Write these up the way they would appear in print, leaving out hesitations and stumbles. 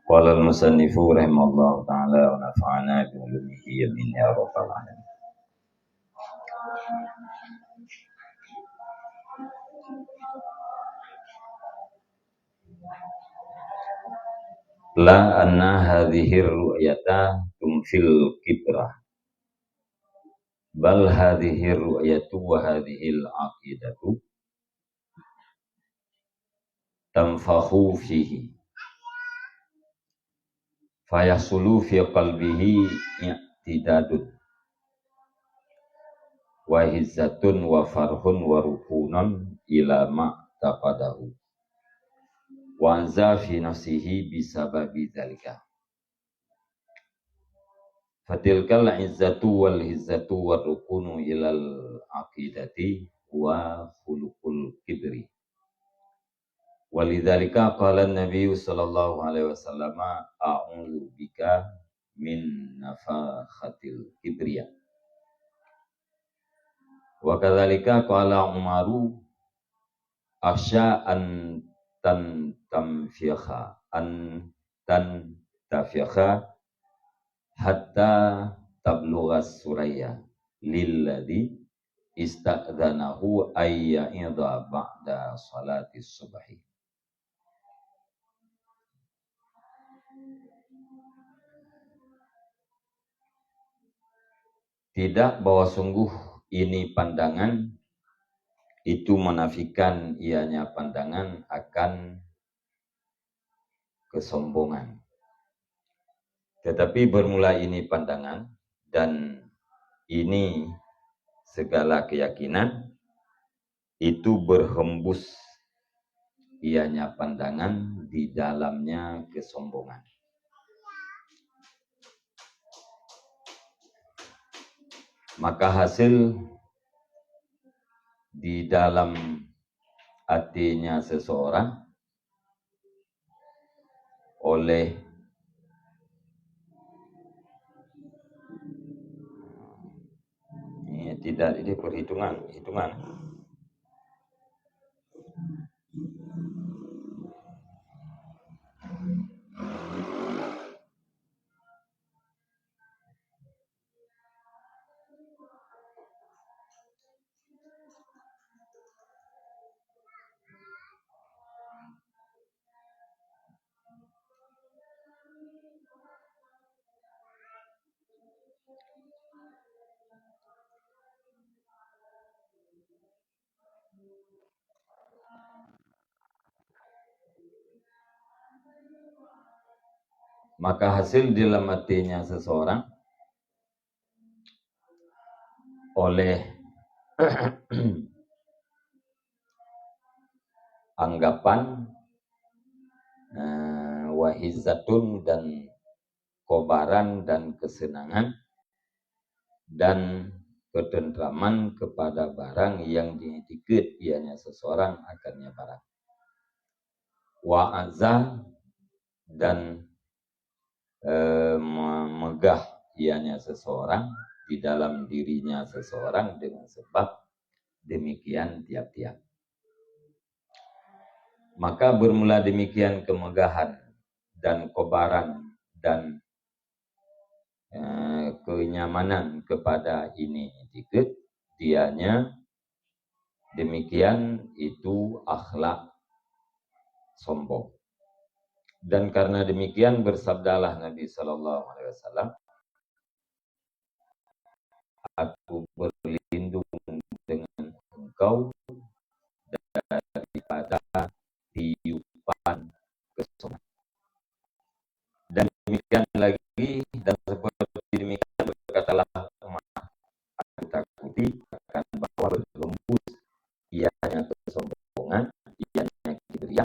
Qala al-musannifu rahimallahu ta'ala wa nafa'ana bi ulumihi amin ya rabbal alamin. La anna hadhihi ru'yata tumfil kibrah bal hadhihi ru'yatu wa hadhihi al-aqidatu tanfakhu fihi fayasulu fi qalbihi i'tidadun wa hizzatun wa farhun wa rukunun ila ma taqadahu wa anza fi nafsihi bisababi dzalika fatilkal izzatu wal hizzatu wa rukunu ilal aqidati wa khuluqul kibri walidzalika qala an-nabiy sallallahu alaihi wasallam a'udzu bika min nafakhatil kibriya wa kadzalika qala Umaru akhsha an tafiakha hatta tablughas suraya lilladzi ista'dzanahu ayya idha ba'da salati subhi. Tidak bahwa sungguh ini pandangan itu menafikan ianya pandangan akan kesombongan. Tetapi bermula ini pandangan dan ini segala keyakinan itu berhembus ianya pandangan di dalamnya kesombongan. Maka hasil di dalam hatinya seseorang oleh tidak ini perhitungan. Maka hasil dalam hatinya seseorang oleh anggapan wahizatun dan kobaran dan kesenangan dan ketentraman kepada barang yang diikut ianya seseorang akannya barang. Wa'azah dan megah ianya seseorang di dalam dirinya seseorang dengan sebab demikian tiap-tiap. Maka bermula demikian kemegahan dan kobaran dan kenyamanan kepada ini dikit dianya demikian itu akhlak sombong. Dan karena demikian bersabdalah Nabi Sallallahu Alaihi Wasallam, aku berlindung dengan engkau daripada tiupan kesombongan. Dan demikian lagi dan seperti demikian berkatalah Umar, aku takuti akan bahwa berhembus ianya kesombongan, ianya kibriya,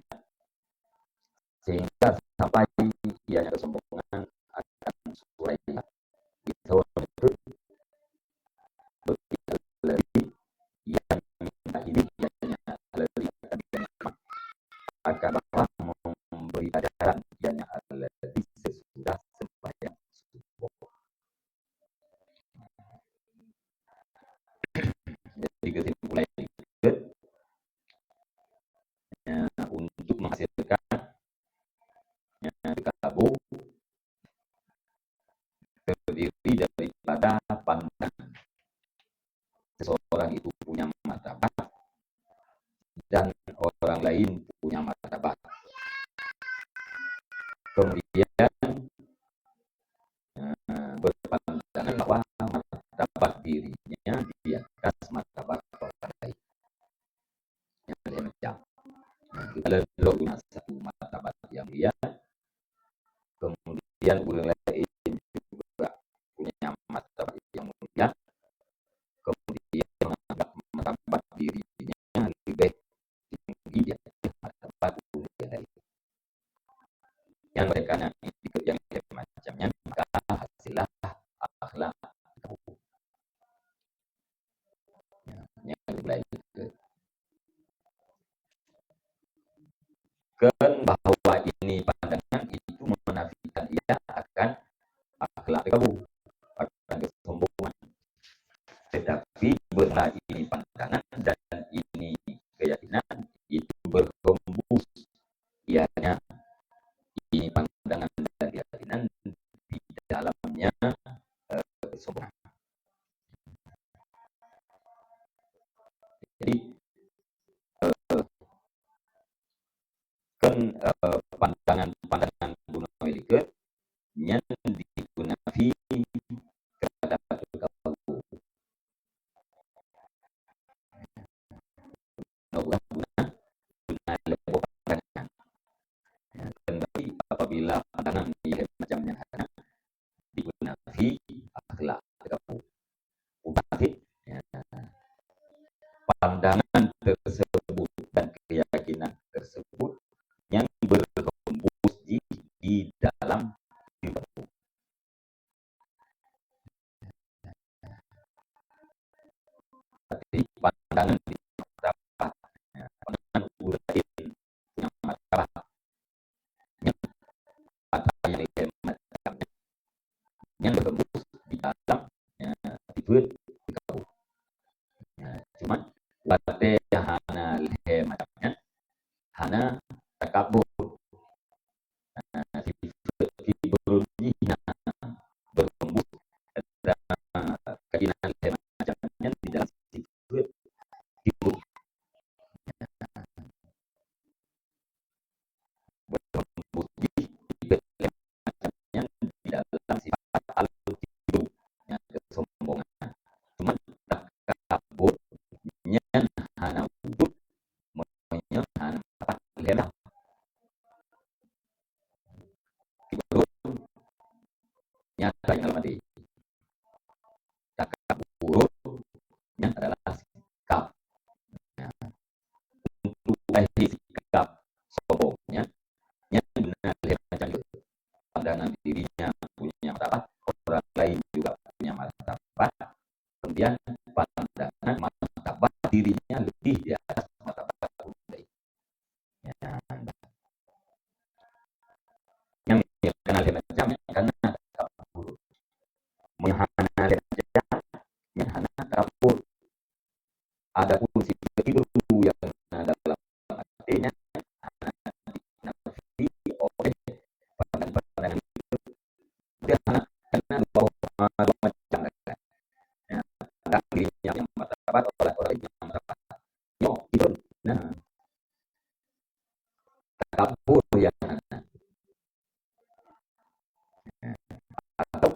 sehingga sampai ianya kesombongan akan suraya gitu lebih yang minta ini ianya lebih akan bahwa memberi pelajaran ianya lebih sesudah sembahyang subuh. Jadi kesimpulan untuk menghasilkan kelabu Kemudian berpandangan bahwa martabat dirinya di atas martabat orang lain. Yang macam kita lalu punya satu martabat yang mulia, kemudian orang lain juga punya martabat yang mulia, kemudian menganggap martabat dirinya lebih tinggi di atas martabat orang lain. Yang mereka ikut yang macamnya, maka hasillah akhlak yang lain kan bahwa ini pandangan itu menafikan ia akan akhlak kamu, akan kesombongan. Tetapi bila ini pandangan dan ini keyakinan itu berhembus, ianya ini pandangan dan keyakinan di dalamnya kesombongan. Jadi kan pandangan Buno Elike yang digunakan terhadap kamu. Kembali apabila pandangan ini macamnya digunakan akhlak kamu. Berarti pandangan tersebut dan keyakinan tersebut yang berhembus di dalam dirimu. Jadi pandangan di martabat, pandangan urain yang martabat, yang yang berhembus di dalam diri kamu. Cuman wate hana lehe macamnya hana takabur fibroninya berhembus keyakinan lehe macamnya di dalam sifat timbul berhembus di macamnya di dalam sifat al-timbul yang kesombongan. Cuman takabur nyan hana wujud menyan hana apa lelah timbul nyata yang mati. Takabur yang adalah sikap untuk sikap sombongnya yang benar macam itu. Pandangan dirinya punya martabat, orang lain juga punya martabat, kemudian pandangan martabat dirinya lebih di atas martabat orang lain. Yang dikenal macam karena takabur menghana yang hana takabur. Adapun sifat itu yang dalam artinya nafi oleh pandangan itu dia karena dua macam pandangan dirinya yang martabat orang yang martabat itu nah takabur yang atau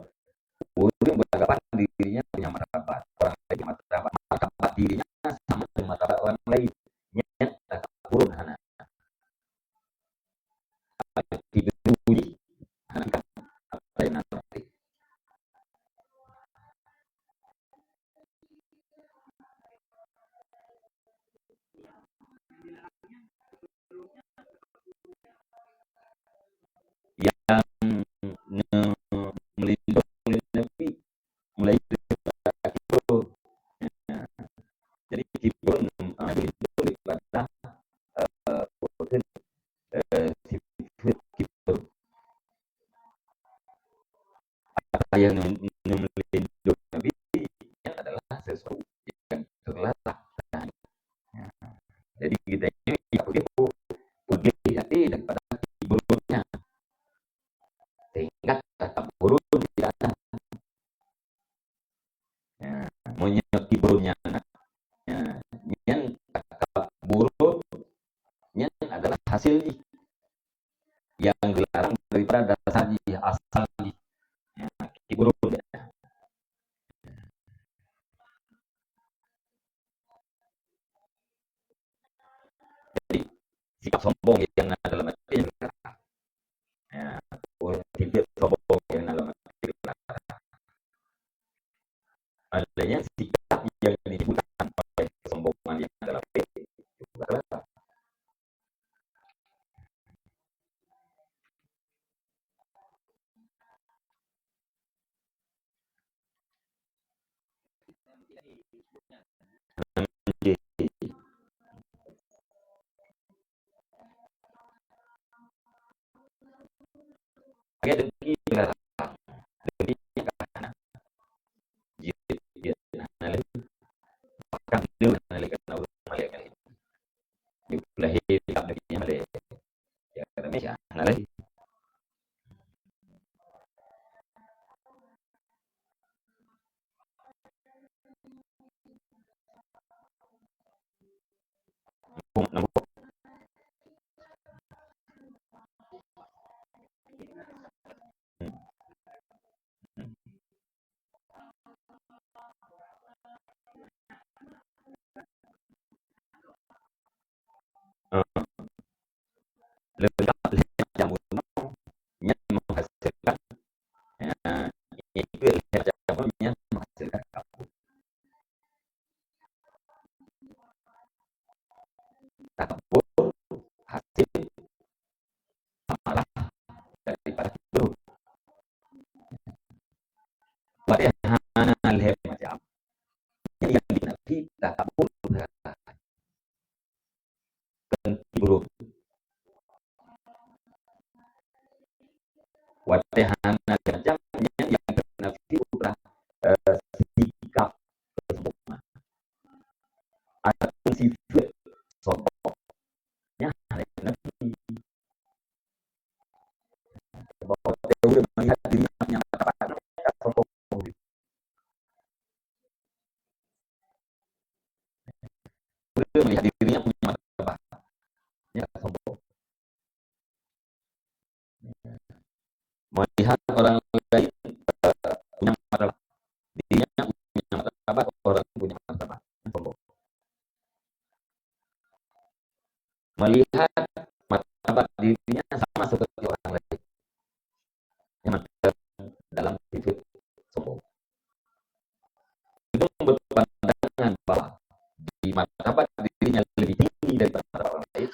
orang beranggapan dirinya punya martabat, orang lain martabat dirinya sama dengan martabat orang lain. Takabur hana dibenci hana apa yang nanti yang melindungi mulai kibur. Jadi kibur melindungi daripada sifat kibur. Apa yang melindungi Nabi adalah sesuatu yang terlarang. Jadi kita ini pergi hati daripada kiburnya sehingga takabur tidak ada. Monyet kiburnya yang takabur adalah hasil yang dilarang daripada dasarnya asalnya ya, kibur ya. Jadi sikap sombong yang ada dalam hati ya, sifat sombong yang dalam hati adanya sikap yang disebutkan oleh kesombongan yang dalam hati juga kayak dengki dengkinya karena jirit dia nalih bahkan dia nalih karena Allah nalih kan lahir dengkinya nalih ya Indonesia nalih nembok lebih jamu nya menghasilkan ya, itu jamunya menghasilkan kabur hasil malah daripada itu bagaimana lihat macam yang kita kabur buruk watehana macam yang kena fitrah sikap kesombongan ada sifat sombongnya nabi bahwa teori melihat dirinya yang katakan sombong melihat dirinya punya martabat ya sombong melihat orang lain punya martabat dirinya punya martabat orang punya martabat sombong melihat martabat dirinya sama seperti orang lain yang dalam sifat sombong itu berpandangan bahwa di martabat dirinya lebih tinggi daripada orang lain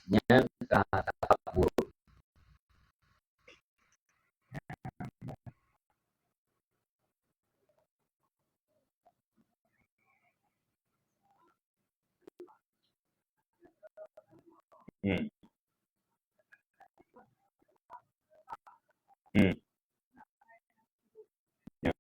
nya kata buruk hmm. Hmm. Ya.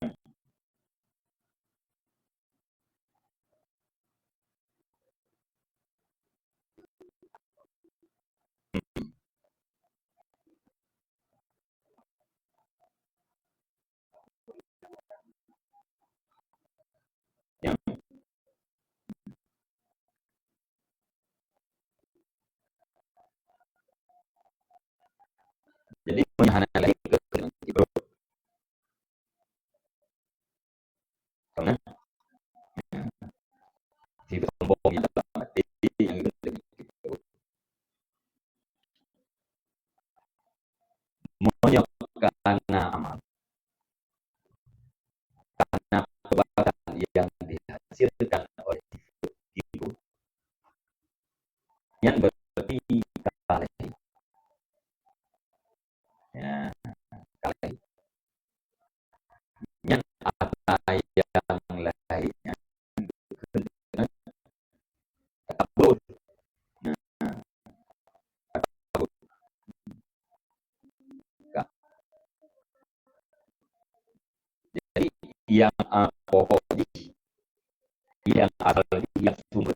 Ya. Jadi punya lagi ke karena si sombongnya dalam hati yang itu karena amal karena kebaikan yang dihasilkan oleh itu yang berarti kalih ya kalih yang apa yang lainnya kabur jadi yang pokoknya yang asal yang sumber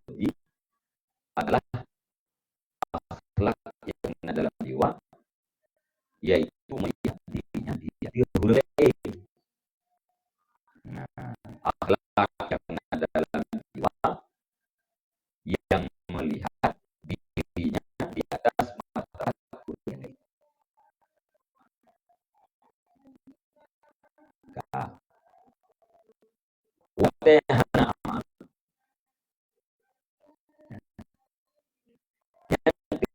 adalah akhlak yang ada dalam jiwa yaitu melihat dirinya dia boleh nah, akhlak yang ada dalam jiwa yang melihat dirinya di atas mata dunia Wate hana amal.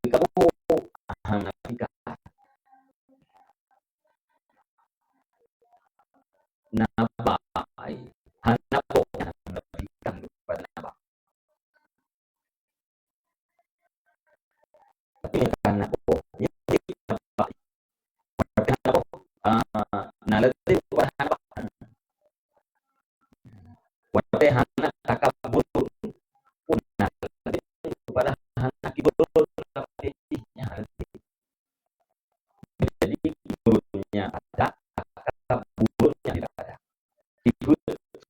Kamu hana fika. Nabai. Hana po nafikan kepada naba. Tapi karena po. Jadi nabai. Karena po. Nalati kepada naba. Wate hana takabur. Nalati kepada hana kibur. Jadi gurunya ada, buruknya tidak ada. Itu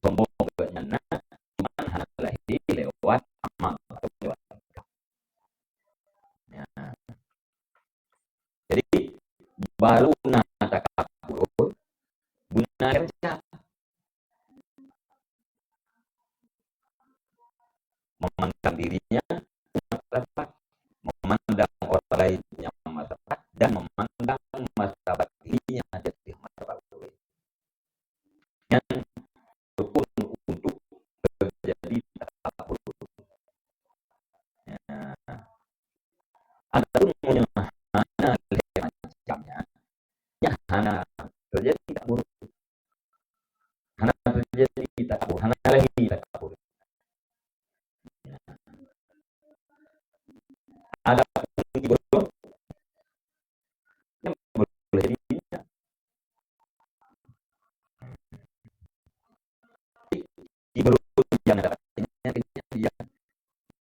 sombongnya cuma lagi lewat amal atau lewat. Ya. Jadi baru nata kabur guna kerja memandang dirinya martabat, memandang orang lainnya martabat, dan memandang martabat dirinya jadi martabat. Yang rukun untuk terjadi takabur. Ya. Ada pun hana macamnya, ya hana terjadi takabur, hana terjadi takabur, hana lagi takabur. Ada kibur yang boleh dirinya. Kibur yang ada yang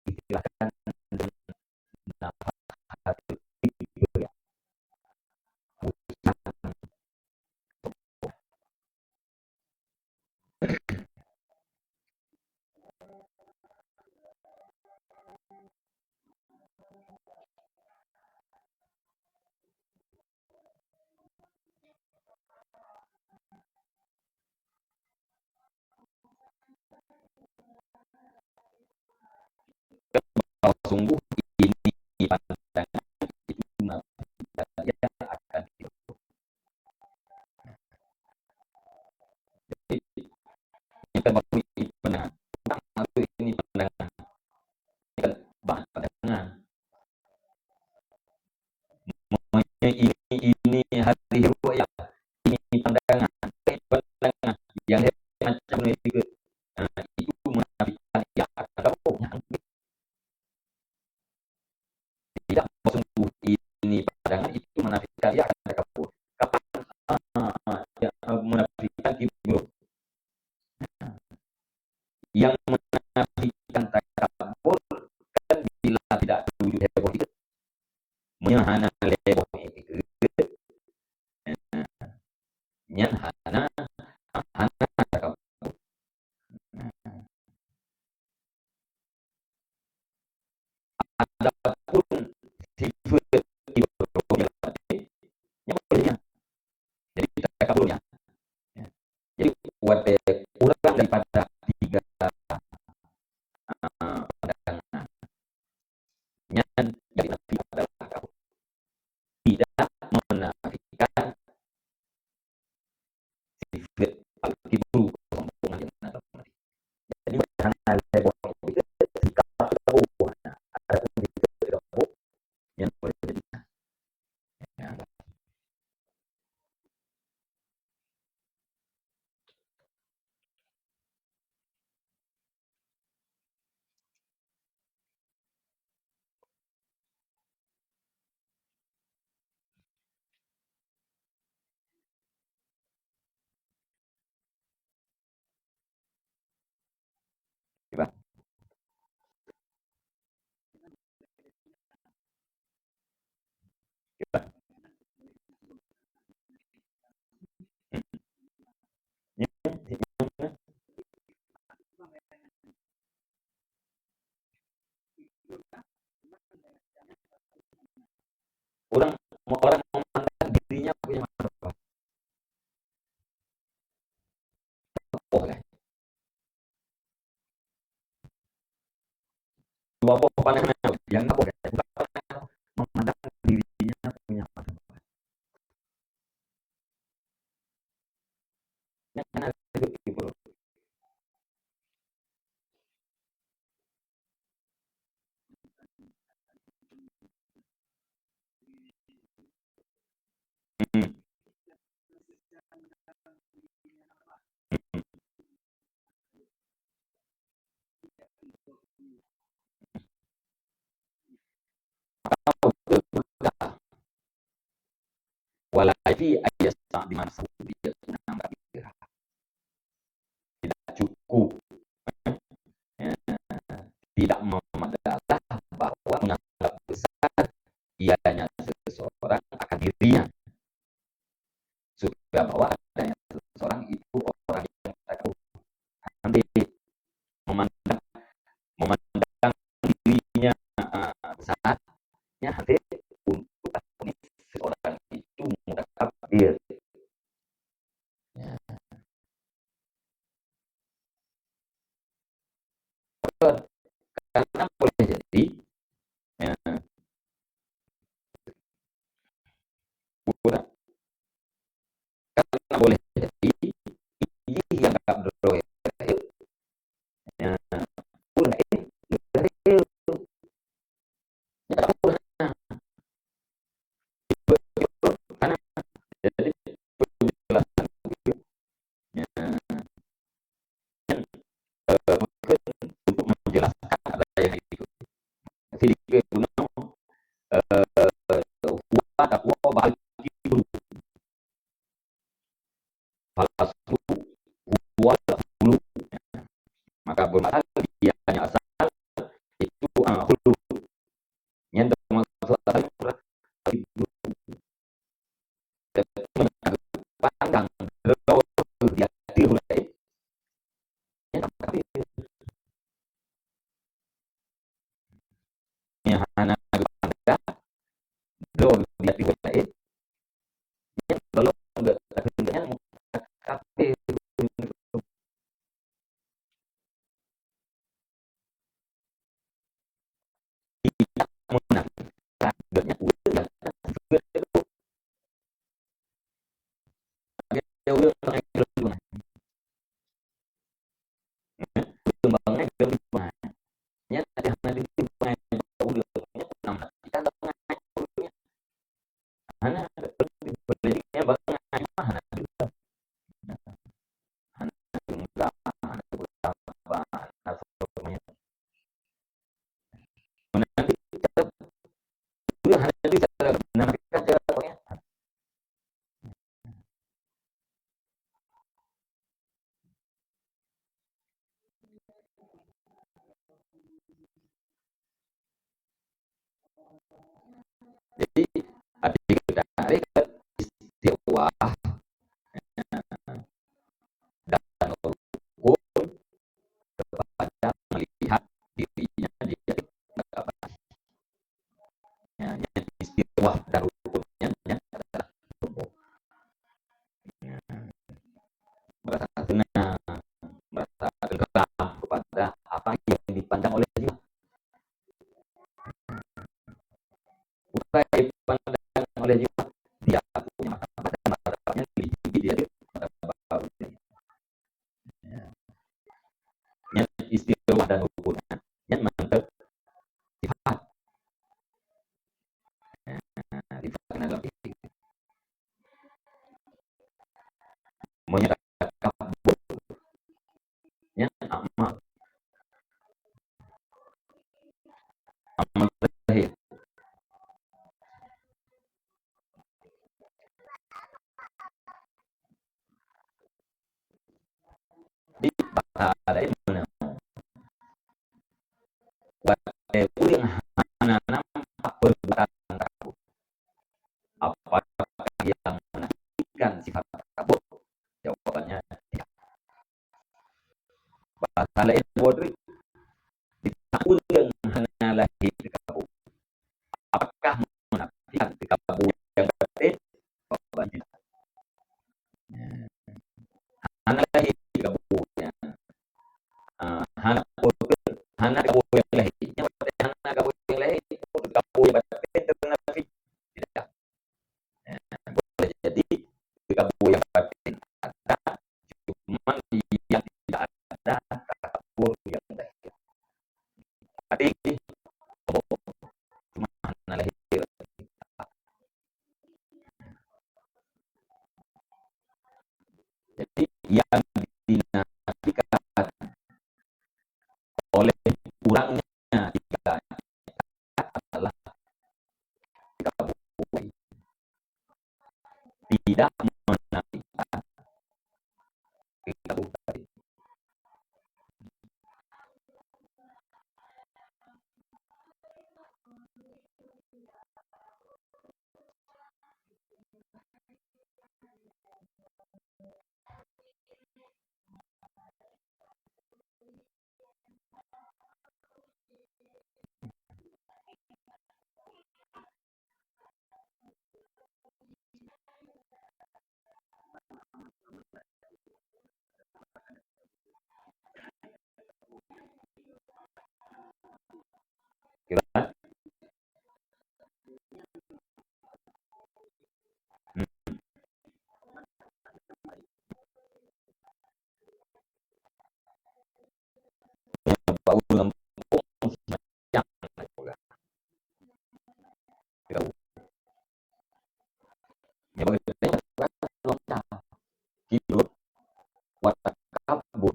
istilahkan nafas hati kibur ya. Kalau sungguh ini pandangan itu dia akan hidup. Jadi kita baru ini pandangan, baru ini pandangan, bahan pandangan. Ini hati ya, ini pandangan, pandangan yang macam itu. Itu menafikan ya ada tidak sungguh ini pandangan itu menafikan ya akan kabur. Kapan ya, menafikan kibur? Yang menafikan takabur kan bila tidak terwujud heboh itu menyahana heboh itu nyahana hana takabur. Adapun sifat kibur yang bolehnya jadi takaburnya. Jadi wate kurang daripada tiga pandangan yang nafi adalah kabur. Tidak menafikan sifat al-kibru kesombongan yang ada. Jadi hana heboh itu sikap kabur. Ada pun sifat kabur yang boleh jadi. Ya. Coba. Coba. Orang orang memandang dirinya punya martabat. Oh, kan? Dua pandangan yang nggak boleh memandang dirinya punya martabat. Walaifi ayat di mana dia menambah tidak cukup, tidak memadalah bahwa menganggap besar ianya seseorang akan dirinya, sudah bahwa adanya seseorang itu orang yang kita tahu nanti memandang memandang dirinya besar, ya nanti untuk seseorang itu mudah takdir. Ya. Karena boleh jadi, ya, karena boleh jadi ini yang gak berdoa, ya, udah ini karena jadi penjelasan ya, untuk menjelaskan ada yang itu. Jadi kita huwa takwa bagi dulu. Falasu huwa dulu. Maka bermasalah dia hanya asal itu hulu. Yang termasuk itu pandang dia mulai yang anak pada do dia mulai yang belum kemudian kafe tidak menang rakyatnya udah dia udah kembangnya dari mana nya ada di mana udah kita mana belinya banget mana nanti udah hanya bisa menarikkan jaraknya. Jadi adik kita tarik istiwa dan ukur kepada melihat dirinya dia ya, istiwa dan ukurnya ya, merasa senang, merasa tenggelam kepada apa yang dipandang oleh jiwa, bukan dipandang oleh jiwa dia punya martabat dan martabatnya lebih tinggi dia yang istiwa dan ukurnya yang mantap sifat sifat dalam menyerahkan kabutnya amal amal terakhir di bahasa ada yang mana yang hana nampak perbuatan takut apakah yang menafikan sifat takut jawabannya tidak. Bahasa lain bodri ditakut yang hana lahir kabut apakah menafikan kabut yang batin jawabannya hana lahir kabutnya hana hana kabut yang lahirnya hana kabut yang lahir kabut yang batin ternafi tidak. Boleh jadi kabut yang batin ada cuma yang tidak ada kabut yang lahir tadi cuma hana lahir. Jadi yang watakabur.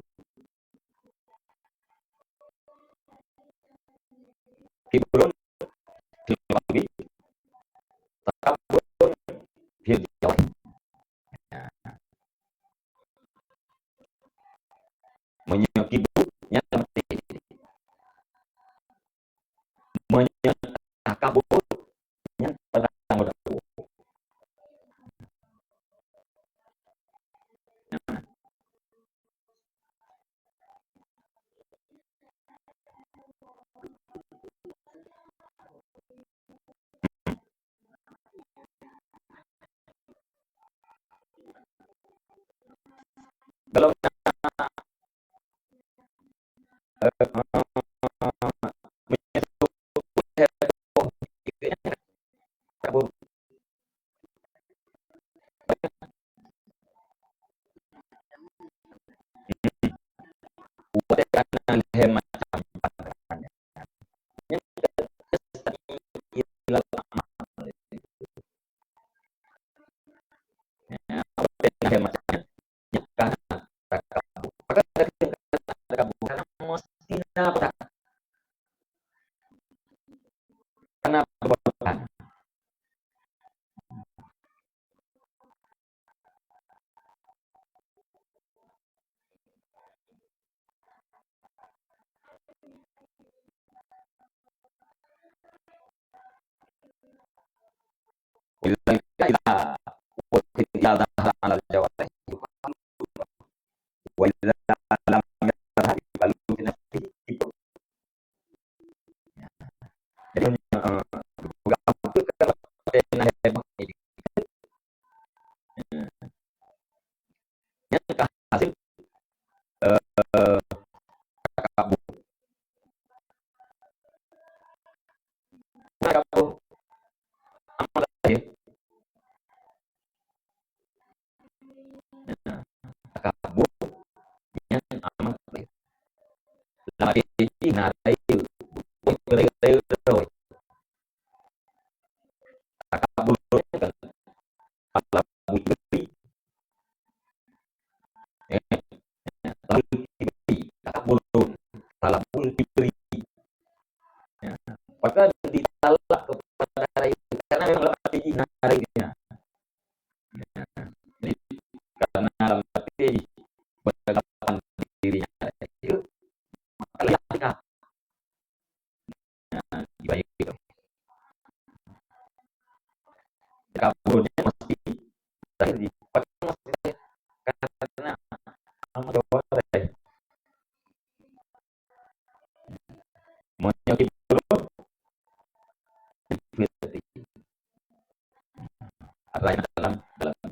Kibrun fil qalbi, takabbur fil jawarih. Menyakibur yang seperti ini. Menyakabur yang pertama. Kalau maka ditalak kepada itu karena memang lepas biji nariknya. Jadi karena lepas biji beragapan dirinya itu maka lihat baik itu kaburnya mesti tadi karena amat boleh menyakiti lain dalam jiwa.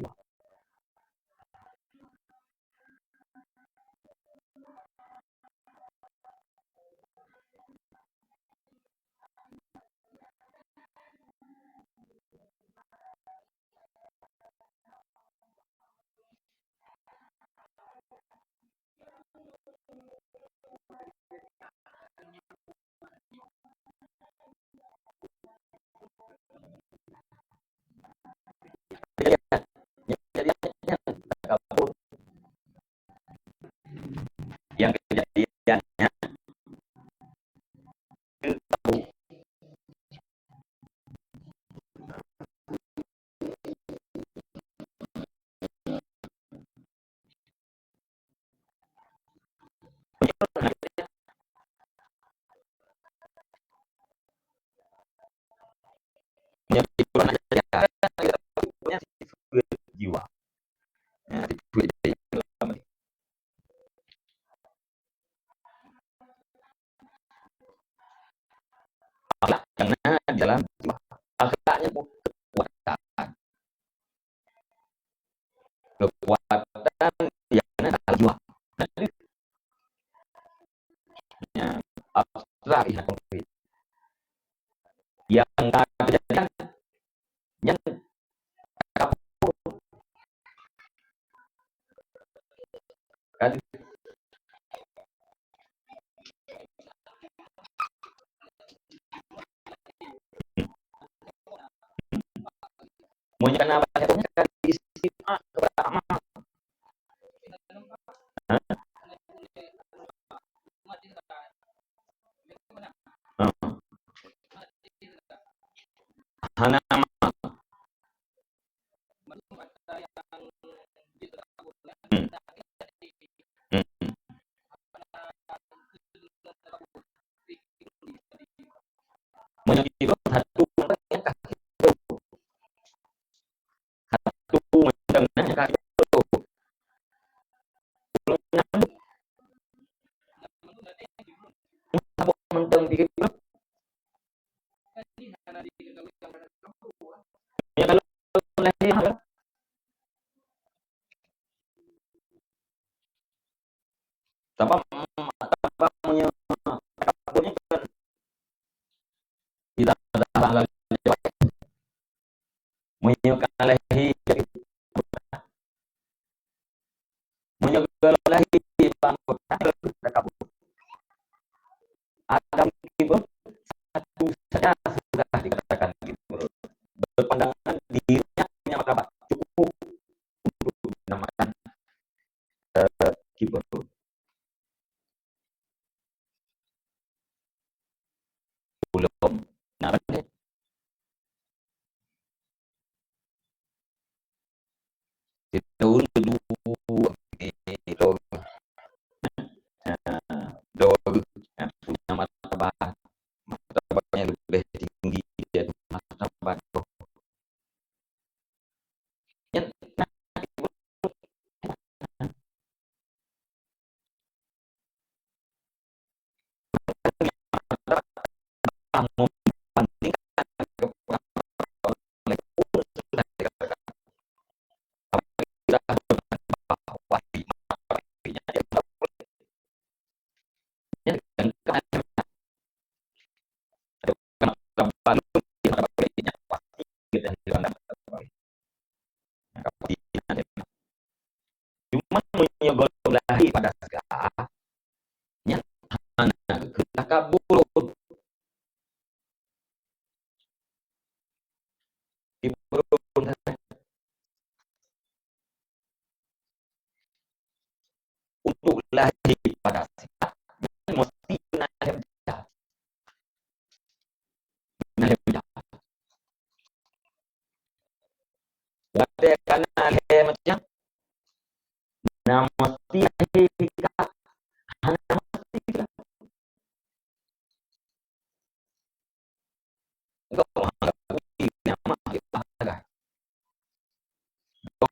Yang kejadiannya jiwa. Karena dalam jiwa akhlaknya kekuatan yang dalam jiwa. Abstrak yang konkret. Yang kejadian yang maunya kenapa saya punya istimewa kepada Tanpa tanpa punya punya kan kita adalah menyukalahi menyukalahi bangkot Adam itu satu saja sudah dikatakan gitu berpandangan dirinya punya martabat cukup untuk dinamakan keyboard belum nah itu dulu itu dulu punya martabat martabatnya lebih tinggi dia martabat yang membandingkan cuma menyogolahi pada segalanya takabur untuk lahir pada sifat mesti karena macam nama mesti hanya mesti enggak nama kita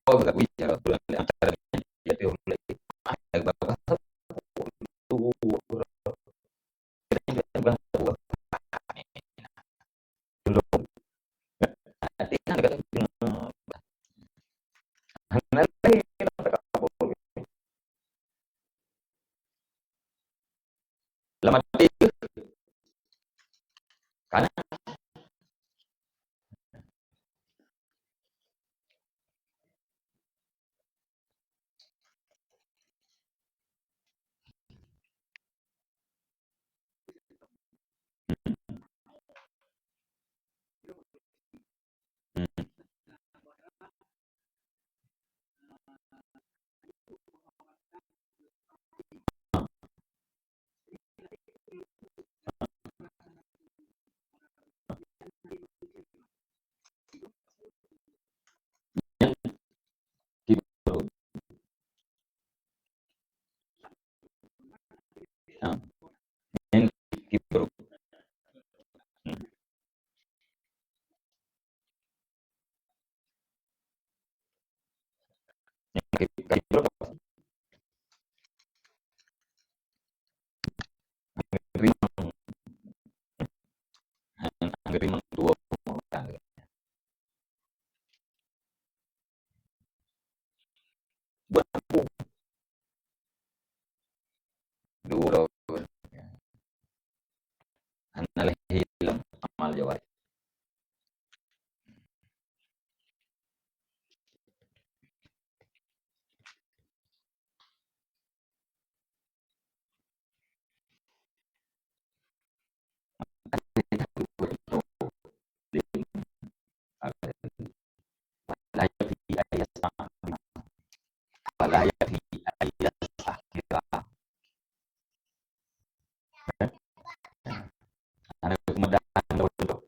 oh enggak bicara antara jadi oleh lama karena yang dua dua analih hilang amal jawab ada kemudahan untuk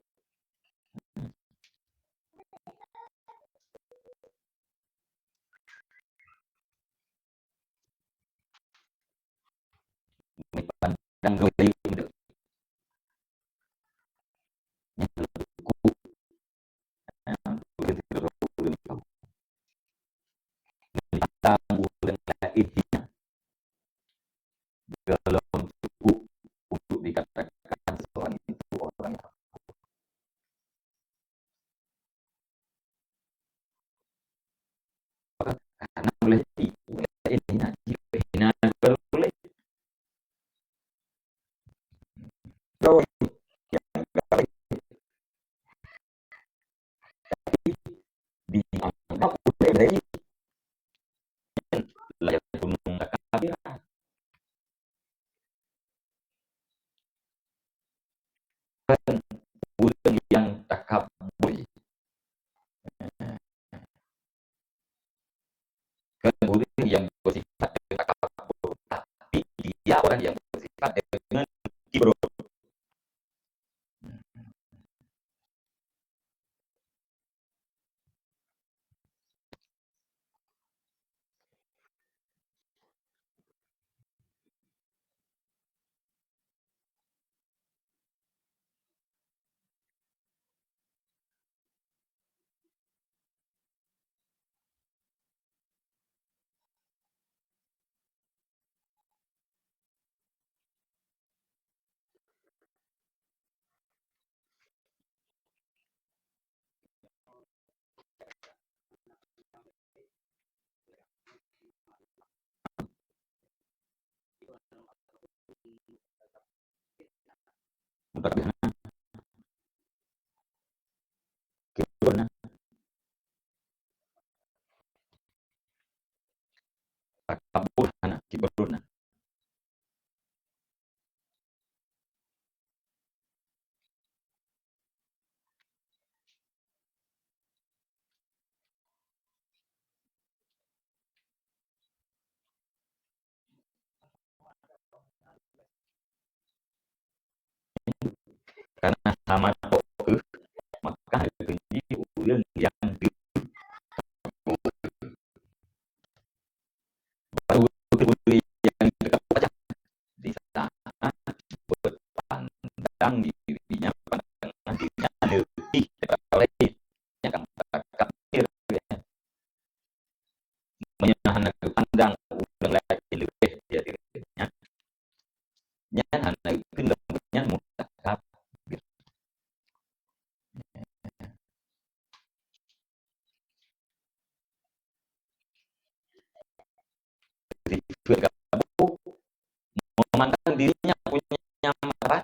dan kembali tamu dan lainnya dalam cukup untuk dikatakan seorang itu orang yang karena oleh ini kan urang yang takabur, kan urang yang bersifat takabur, tapi dia orang yang bersifat dengan kibro. Kibro na takabur na kibro na. Karena sama to maka jadi urang yang baru yang dekat di sana berpandang dirinya pandangan dirinya lebih daripada lain yang akan kafir menyahana pandang urang lain lebih dari dirinya nyahana itu namanya mutakabir. Jadi memandang dirinya punya marah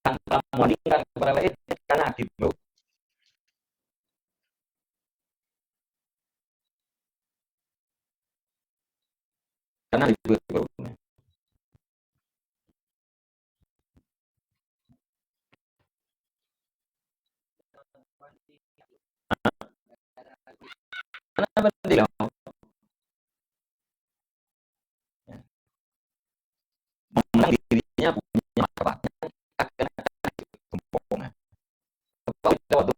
tanpa membandingkan kepada lain karena gitu. Karena itu karena penting memandang dirinya punya marah akan kemungkinan kalau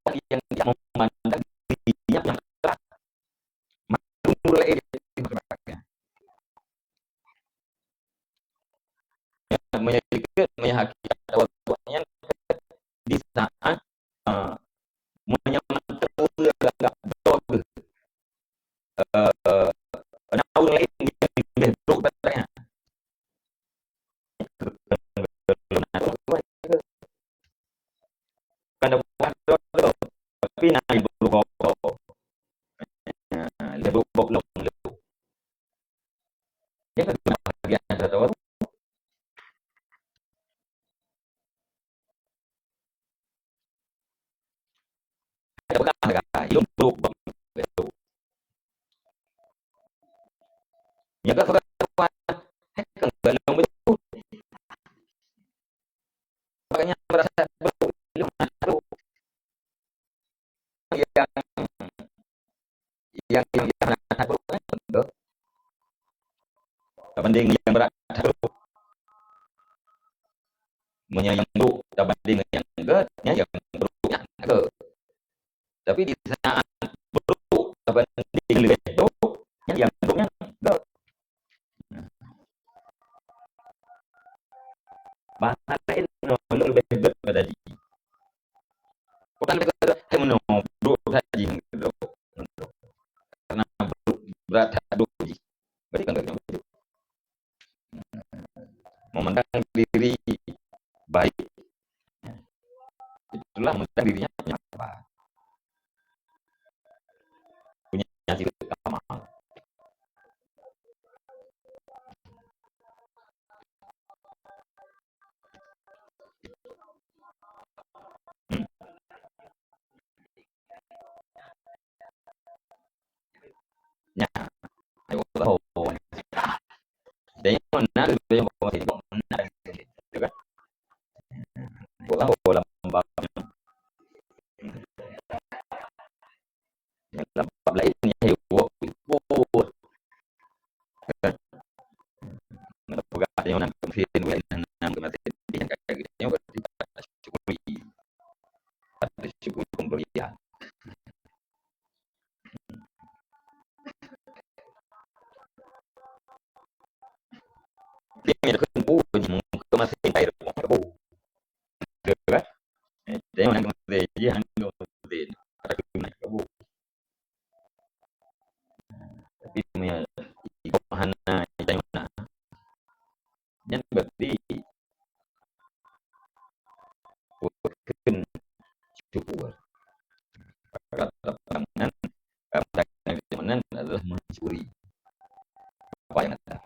orang yang dia memandang dirinya punya marah mulai menyakiti awalnya di saat uh, menyamankan agak dog naun lain yang lebih dog katanya kada dog tapi naik dulu kok lebih dog long ya kan bagian ada tahu ada bukan ada yung dog ya kan kan belum itu makanya merasa belum yang yang banding yang berat menyayang buruk banding yang enggaknya yang buruknya enggak tapi di saat buruk banding lebih buruknya yang buruknya enggak bahasa lain lebih berat pada diri bukan lebih berat buruk saja karena berat aduh berarti kan memandang diri baik itulah memandang dirinya punya apa punya sifat amal. Hmm. Ya Dia kan po ni mo masih tayo mo po. Diba? Tayo nang dia hanggang din. Para kunay ka po. Tapi may ipahan na tayo na. Yan berarti kan syukur. Kata pandangan pandangan adalah mensyukuri apa yang ada.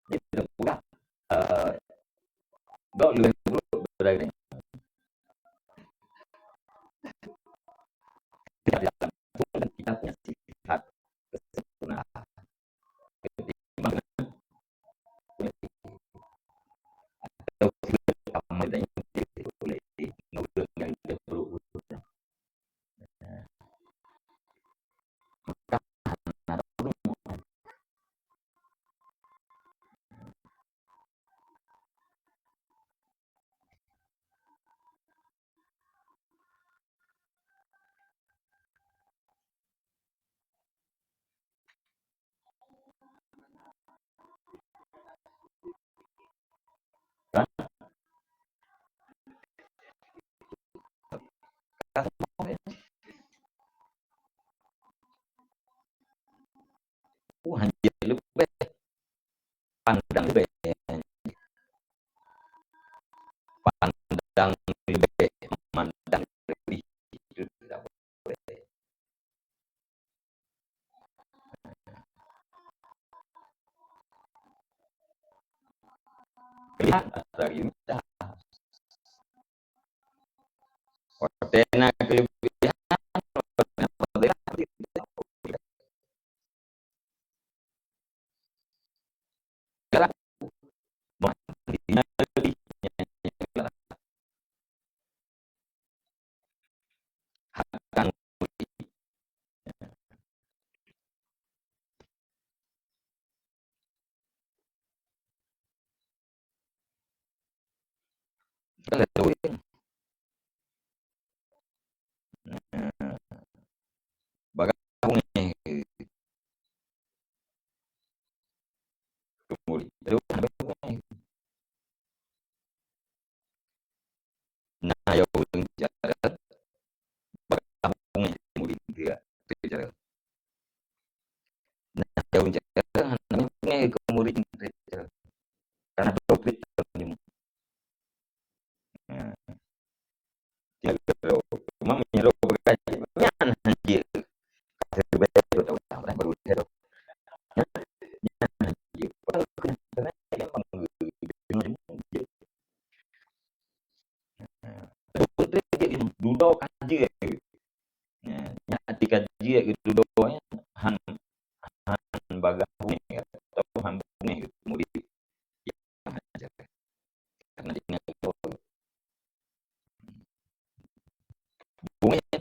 Itu pula dok lebih dulu berada tidak dalam dan kita punya sifat kesempurnaan ketimbangan punya atau sama dan yang boleh nurut yang tidak perlu urusan maka hanya lebih pandang lebih pandang lebih memandang lebih itu tidak boleh lihat dari kita ordena kelebihan kita lihat dulu bagaimana kemudian nah ya ulang jarak bagaimana kemudian dia jarak nah ya ulang jarak namanya kemudian karena profit ya cuma menyuruh berkaji nyan anjir kasih betul tahu baru zero nyan anjir duduk kaji nyati kaji gitu doanya han han bagahnya atau han bunyi kemudian aja karena dia bunyi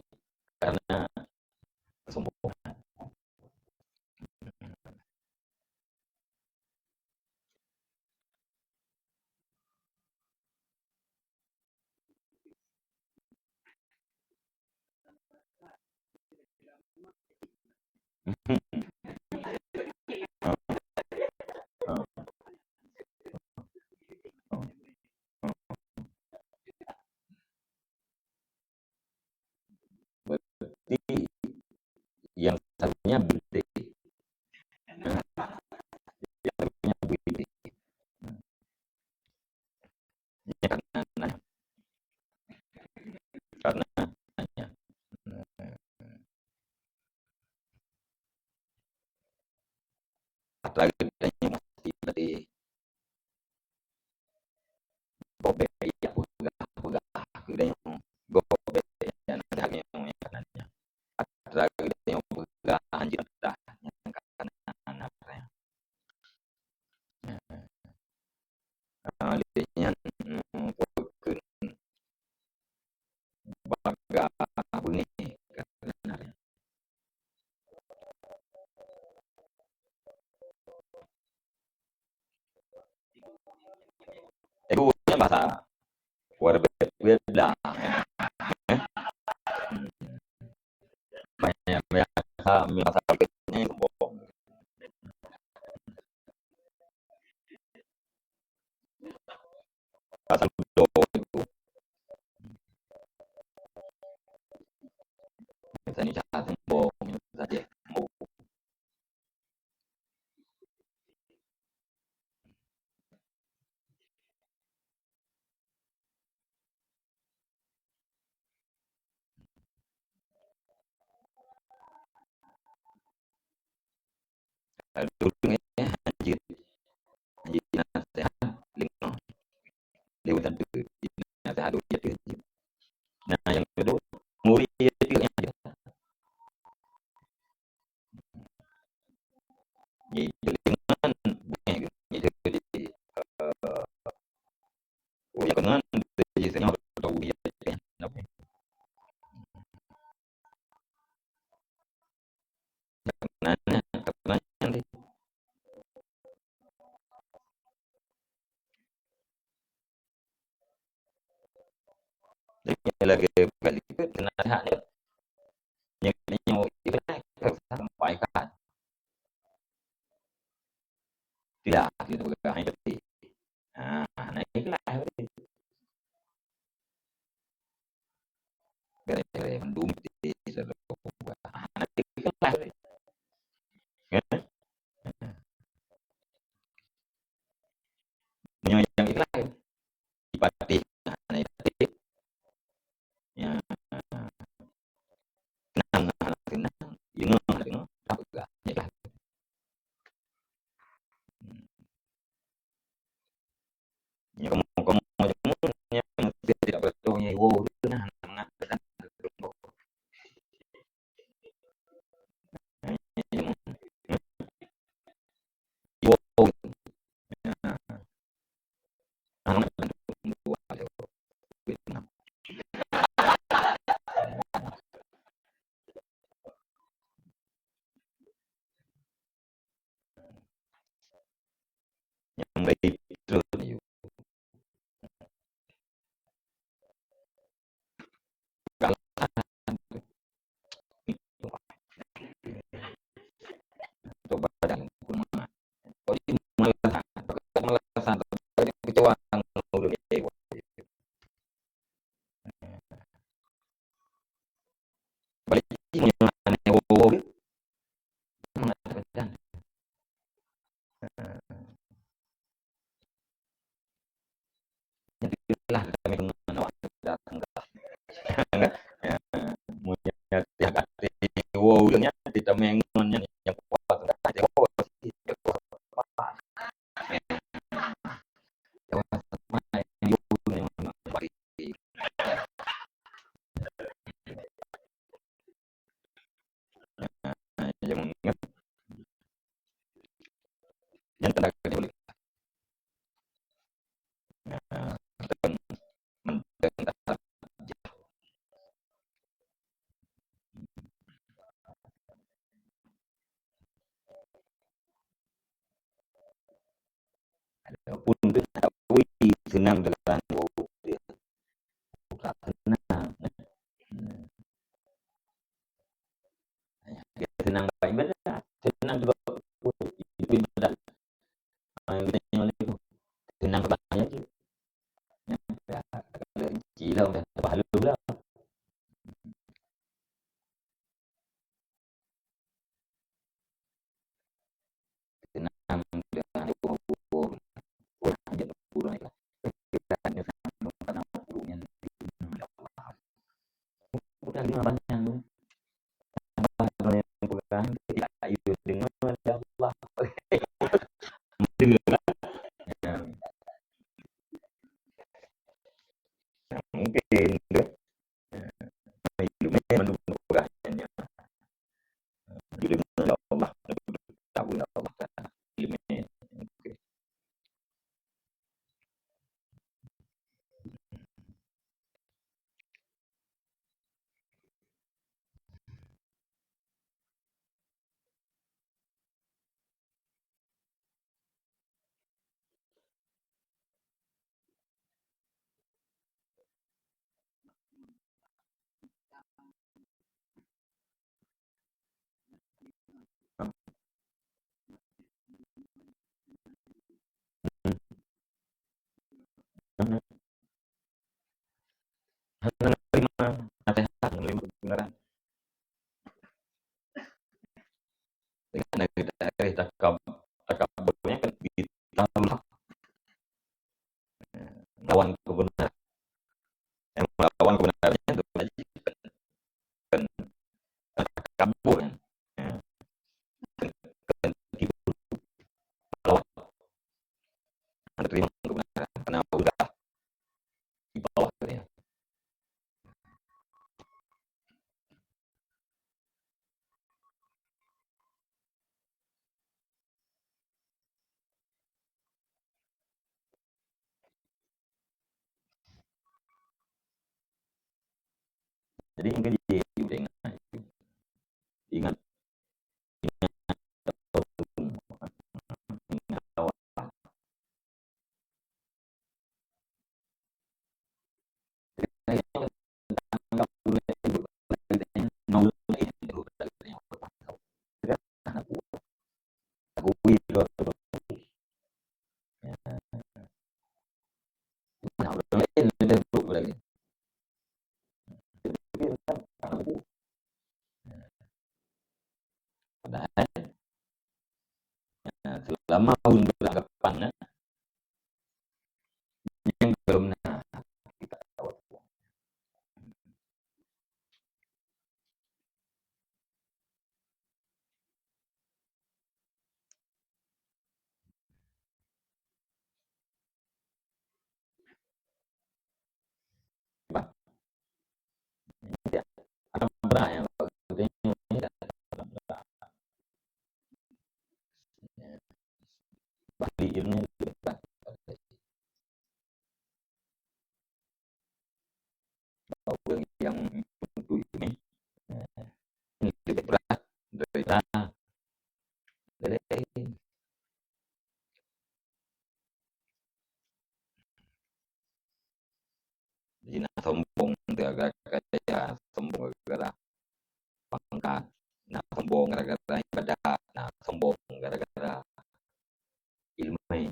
karena kesombongan berarti yang satunya beda yang satunya beda karena nanya apalagi tanya mesti tadi bobe ya udah yang bobe ya nanya yang kanannya apalagi yang udah anjir dah yang kanan adanya baga bunyi Saya usaha tembok saja. Mau dulu ya anjir anjir nasihat lima lewat satu nasihat itu. Nah yang kedua murid itu aja. Jadi dengan itu jadi ya dengan jadi saya tahu dia kan. Nanya nanti lagi balik ke nasihat yang itu harus sampaikan tidak gitu bukan hanya nah inilah gara-gara mendung di seluruh nanti inilah ya yang inilah dipati nah itu ya tenang tenang ini apa enggak ya ya kamu kamu ya tidak betul ya wow itu nah mengatakan wow yang baik itu kalau coba dan oh ini malah kecewa udah balik ini wow mengatakan lah kami menolak datang ya punya tiap hati wow nya kita mengonnya yang kuat enggak ada wow yang yang tenaga boleh pun senang dengan wow senang senang ibadah senang juga ibadah senang banyak gila udah pahala lah senang dengan hanya kurang kita hanya karena punya udah lima banyak kalau yang kurang tidak itu dengan Allah mungkin hidupnya menunggu kurangnya hidupnya Allah tahu Allah hidupnya nasihat menerima kebenaran takaburnya kan ditolak, melawan kebenaran, melawan kebenarannya itu aja kan takabur kan, kan melawan menerima kebenaran karena udah di bawah ya. Jadi ingat ingat ingat awal selama untuk beranggapan yang belum kita tahu. Ya, akan pernah ya ilmunya yang untuk ini lebih berat dari Zina sombong gara-gara kaya, sombong gara-gara pangkat, nah sombong gara-gara ibadah, nah sombong gara-gara ilmu.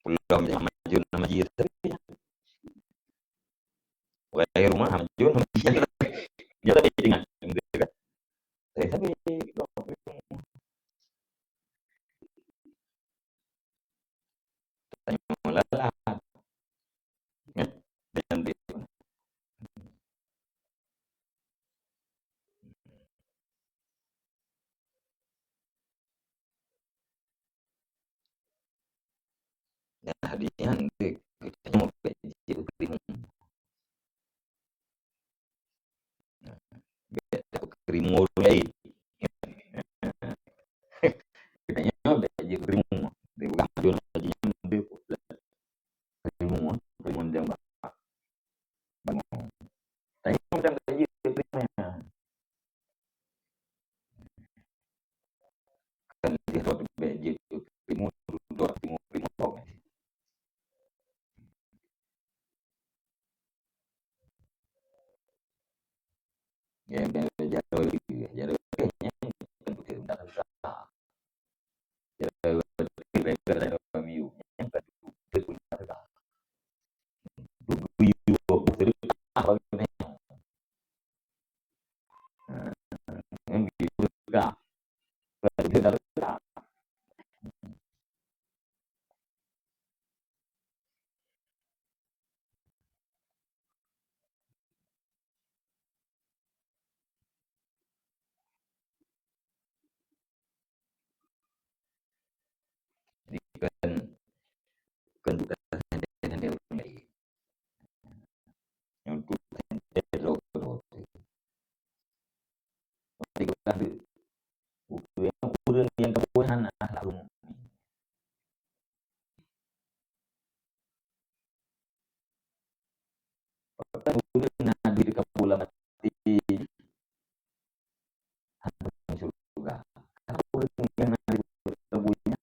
Belum yang maju nama jir tapi kayak rumah maju nama jir dia tapi dengan tapi tanya lah dengan hadiahnya nanti kita mau belajar krimu lagi kitanya belajar krimu di bukan maju hadiahnya nanti krimu krimu yang bangun tapi yang belajar krimunya kan dia waktu belajar krimu dua krimu krimu ya belajar belajar kayaknya untuk tidak bisa belajar review yang kedua review apa yang gitu juga belajar kan kan juga dengan dia yang untuk yang kepuasan lalu nah diri kapula mati surga kapula dengan tubuhnya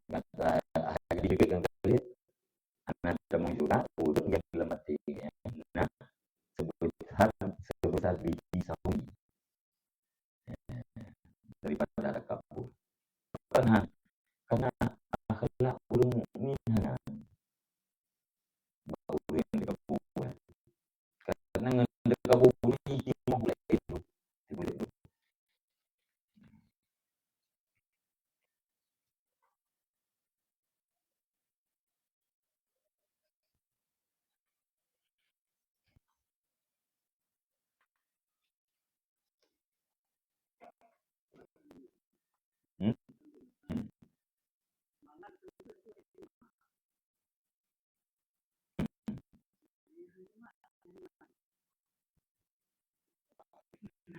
nah diri yang Karena temu juga udang yang dalam artinya nah sebesar sebesar biji sawi daripada ada kabur. Karena akhlak ulung minhana ulun yang kabur. Karena ngende kabur ini mau boleh itu. Hmm?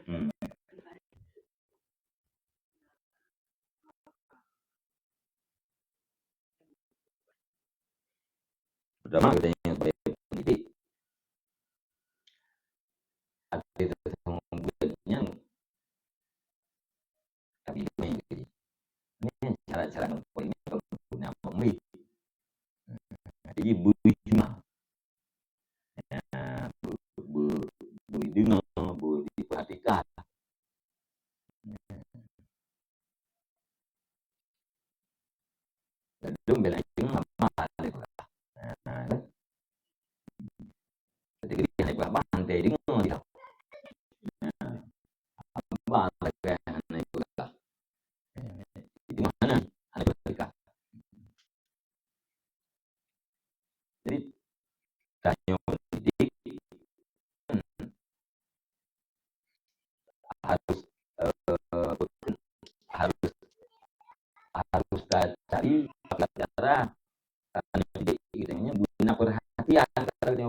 Hmm. Pertama katanya sebagai pendidik, aktivitas membuatnya tapi ini cara-cara ini pengguna pemilih. Jadi bui cuma bui dengar, bui diperhatikan. Dan itu bela cuma apa itu. Nah, jadi dia apa pantai dengar dia. Apa lagi anak itu lah. Di mana anak itu. Jadi tanya pendidik harus harus harus cari cara guna perhatian kalau dia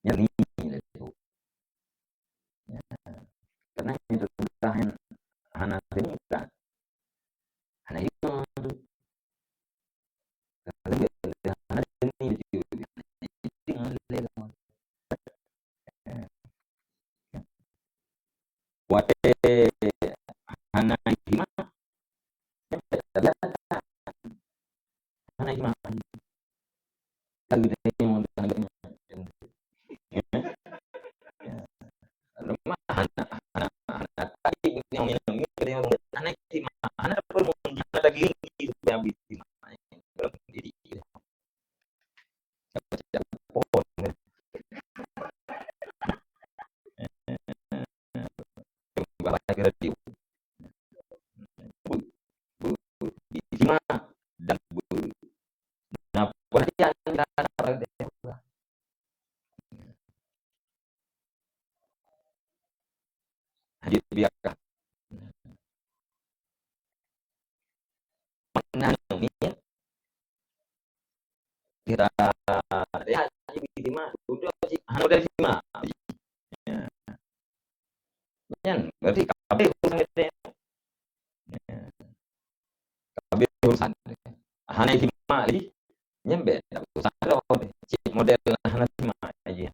nyari itu karena itu tahan anak ini kan anak itu anak ini wate anak ini anak ini lagi mau rumah anak tadi yang minum ini anak di mana perlu lagi yang bikin jadi radio di mana dan nah perhatian hadit biarkah mana ini kira ya di mana udah sih dari mana ya berarti kabeh urusan itu kabeh urusan hanya di mana lagi nyampe urusan lo model hanya di mana aja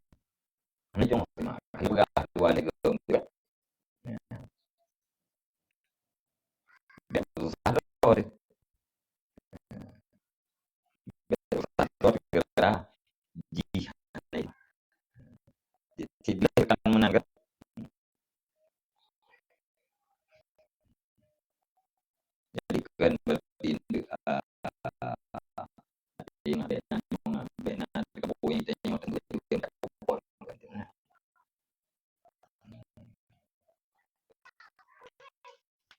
hanya cuma hanya begal dua nego enggak urusan lo kira jihad tidak akan menangkap jadi kan berarti yang ada benar kabupaten yang tengok tengok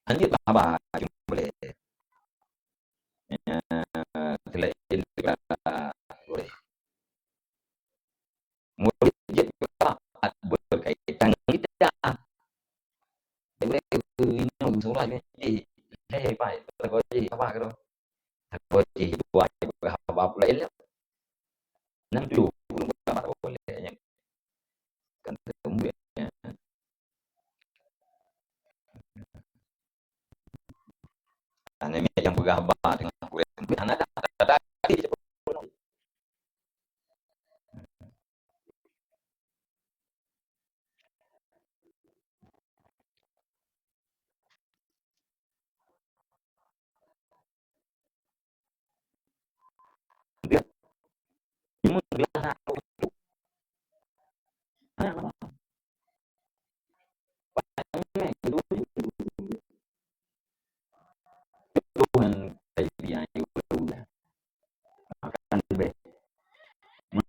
nanti apa boleh selain boleh murid jadi berkaitan kita boleh ini surah ini pak tergoji apa gitu tergoji buat apa boleh nang dulu apa boleh kan ketemu ya anime yang bergambar dengan kulit anak ada gelas aku apa itu Tuhan kayak dia udah makan be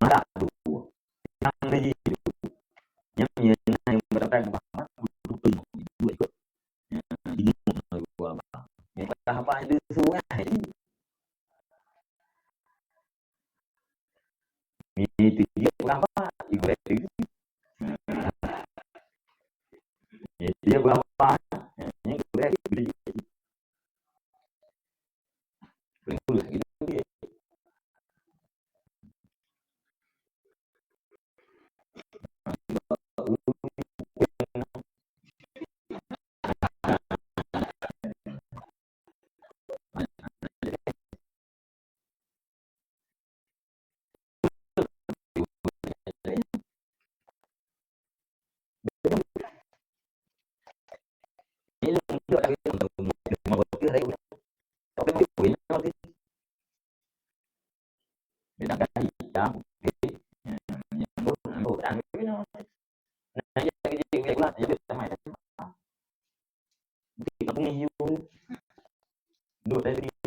marah tuh yang lagi yang yang berapa yang dua ikut ini gua apa itu semua itu dia berapa ibu itu dia berapa yang gue beli gitu dia ini itu lagi untuk mau berpikir tapi poin nanti beda kan hitam yang bukan itu nah ya gitu lah ya sama ya kita punya dua dari